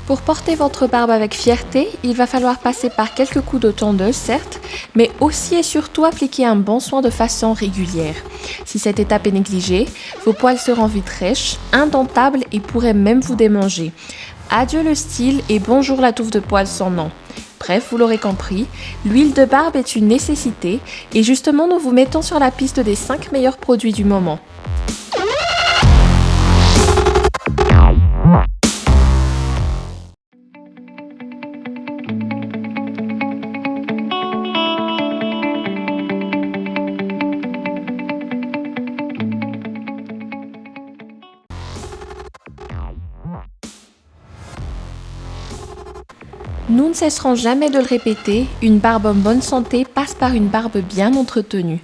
Pour porter votre barbe avec fierté, il va falloir passer par quelques coups de tondeuse, certes, mais aussi et surtout appliquer un bon soin de façon régulière. Si cette étape est négligée, vos poils seront vite rêches, indentables et pourraient même vous démanger. Adieu le style et bonjour la touffe de poils sans nom. Bref, vous l'aurez compris, l'huile de barbe est une nécessité et justement nous vous mettons sur la piste des 5 meilleurs produits du moment. Nous ne cesserons jamais de le répéter, une barbe en bonne santé passe par une barbe bien entretenue.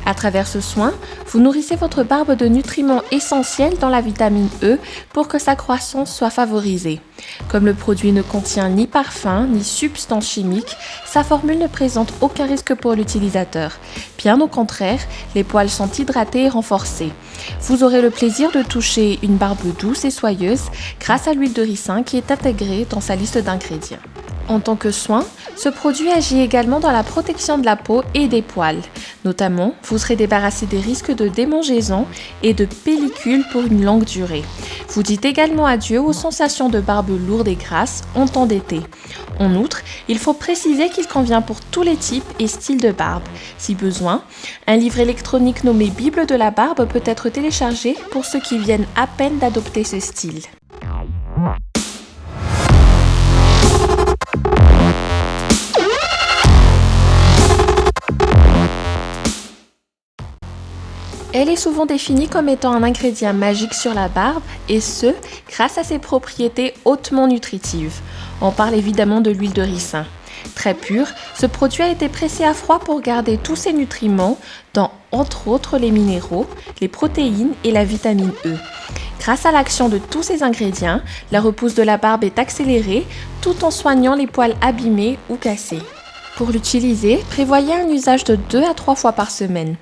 À travers ce soin, vous nourrissez votre barbe de nutriments essentiels dans la vitamine E pour que sa croissance soit favorisée. Comme le produit ne contient ni parfum ni substance chimique, sa formule ne présente aucun risque pour l'utilisateur. Bien au contraire, les poils sont hydratés et renforcés. Vous aurez le plaisir de toucher une barbe douce et soyeuse grâce à l'huile de ricin qui est intégrée dans sa liste d'ingrédients. En tant que soin, ce produit agit également dans la protection de la peau et des poils. Notamment, vous serez débarrassé des risques de démangeaison et de pellicule pour une longue durée. Vous dites également adieu aux sensations de barbe lourde et grasse en temps d'été. En outre, il faut préciser qu'il convient pour tous les types et styles de barbe. Si besoin, un livre électronique nommé Bible de la barbe peut être téléchargé pour ceux qui viennent à peine d'adopter ce style. Elle est souvent définie comme étant un ingrédient magique sur la barbe, et ce, grâce à ses propriétés hautement nutritives. On parle évidemment de l'huile de ricin. Très pure, ce produit a été pressé à froid pour garder tous ses nutriments, dont entre autres les minéraux, les protéines et la vitamine E. Grâce à l'action de tous ces ingrédients, la repousse de la barbe est accélérée tout en soignant les poils abîmés ou cassés. Pour l'utiliser, prévoyez un usage de 2 à 3 fois par semaine.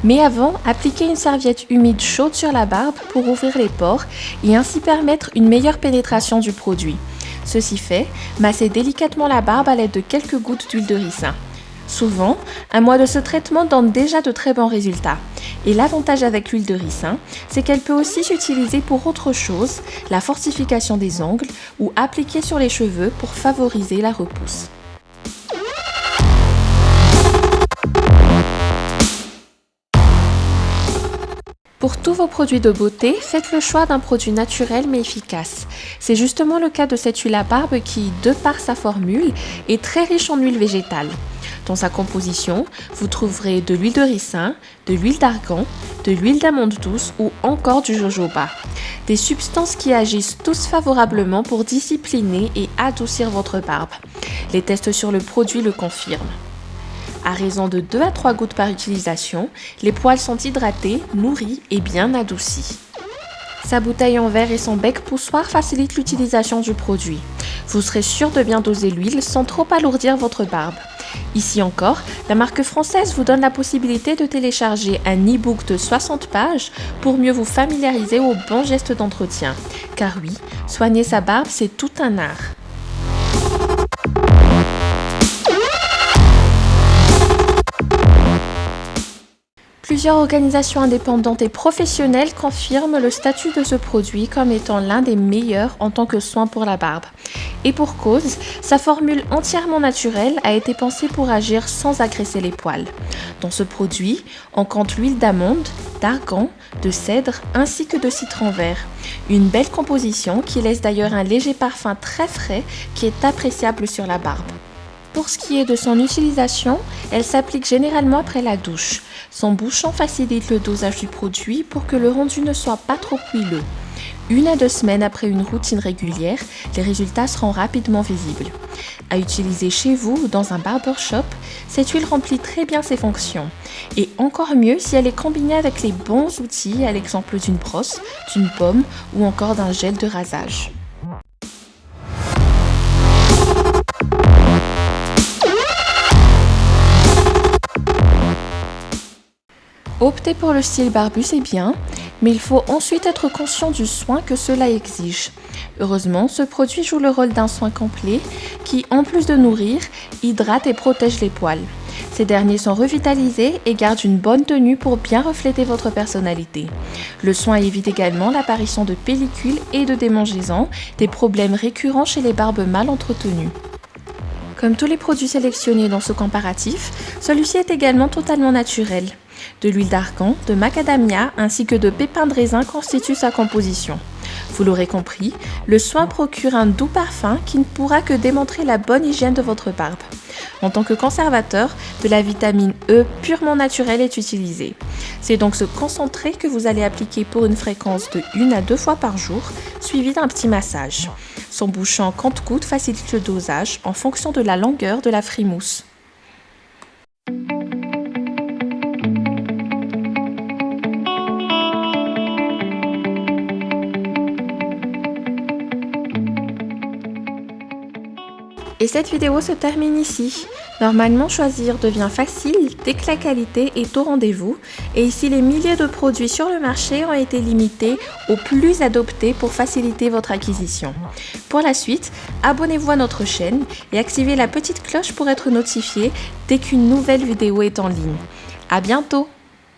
Mais avant, appliquez une serviette humide chaude sur la barbe pour ouvrir les pores et ainsi permettre une meilleure pénétration du produit. Ceci fait, massez délicatement la barbe à l'aide de quelques gouttes d'huile de ricin. Souvent, un mois de ce traitement donne déjà de très bons résultats. Et l'avantage avec l'huile de ricin, c'est qu'elle peut aussi s'utiliser pour autre chose, la fortification des ongles ou appliquer sur les cheveux pour favoriser la repousse. Pour tous vos produits de beauté, faites le choix d'un produit naturel mais efficace. C'est justement le cas de cette huile à barbe qui, de par sa formule, est très riche en huile végétale. Dans sa composition, vous trouverez de l'huile de ricin, de l'huile d'argan, de l'huile d'amande douce ou encore du jojoba. Des substances qui agissent tous favorablement pour discipliner et adoucir votre barbe. Les tests sur le produit le confirment. À raison de 2 à 3 gouttes par utilisation, les poils sont hydratés, nourris et bien adoucis. Sa bouteille en verre et son bec poussoir facilitent l'utilisation du produit. Vous serez sûr de bien doser l'huile sans trop alourdir votre barbe. Ici encore, la marque française vous donne la possibilité de télécharger un e-book de 60 pages pour mieux vous familiariser aux bons gestes d'entretien. Car oui, soigner sa barbe, c'est tout un art. Plusieurs organisations indépendantes et professionnelles confirment le statut de ce produit comme étant l'un des meilleurs en tant que soin pour la barbe. Et pour cause, sa formule entièrement naturelle a été pensée pour agir sans agresser les poils. Dans ce produit, on compte l'huile d'amande, d'argan, de cèdre ainsi que de citron vert. Une belle composition qui laisse d'ailleurs un léger parfum très frais qui est appréciable sur la barbe. Pour ce qui est de son utilisation, elle s'applique généralement après la douche. Son bouchon facilite le dosage du produit pour que le rendu ne soit pas trop huileux. 1 à 2 semaines après une routine régulière, les résultats seront rapidement visibles. À utiliser chez vous ou dans un barbershop, cette huile remplit très bien ses fonctions. Et encore mieux si elle est combinée avec les bons outils, à l'exemple d'une brosse, d'une pomme ou encore d'un gel de rasage. Opter pour le style barbu, c'est bien, mais il faut ensuite être conscient du soin que cela exige. Heureusement, ce produit joue le rôle d'un soin complet qui, en plus de nourrir, hydrate et protège les poils. Ces derniers sont revitalisés et gardent une bonne tenue pour bien refléter votre personnalité. Le soin évite également l'apparition de pellicules et de démangeaisons, des problèmes récurrents chez les barbes mal entretenues. Comme tous les produits sélectionnés dans ce comparatif, celui-ci est également totalement naturel. De l'huile d'argan, de macadamia ainsi que de pépins de raisin constituent sa composition. Vous l'aurez compris, le soin procure un doux parfum qui ne pourra que démontrer la bonne hygiène de votre barbe. En tant que conservateur, de la vitamine E purement naturelle est utilisée. C'est donc ce concentré que vous allez appliquer pour une fréquence de 1 à 2 fois par jour, suivi d'un petit massage. Son bouchon compte-gouttes facilite le dosage en fonction de la longueur de la frimousse. Et cette vidéo se termine ici. Normalement, choisir devient facile dès que la qualité est au rendez-vous. Et ici, les milliers de produits sur le marché ont été limités aux plus adoptés pour faciliter votre acquisition. Pour la suite, abonnez-vous à notre chaîne et activez la petite cloche pour être notifié dès qu'une nouvelle vidéo est en ligne. À bientôt!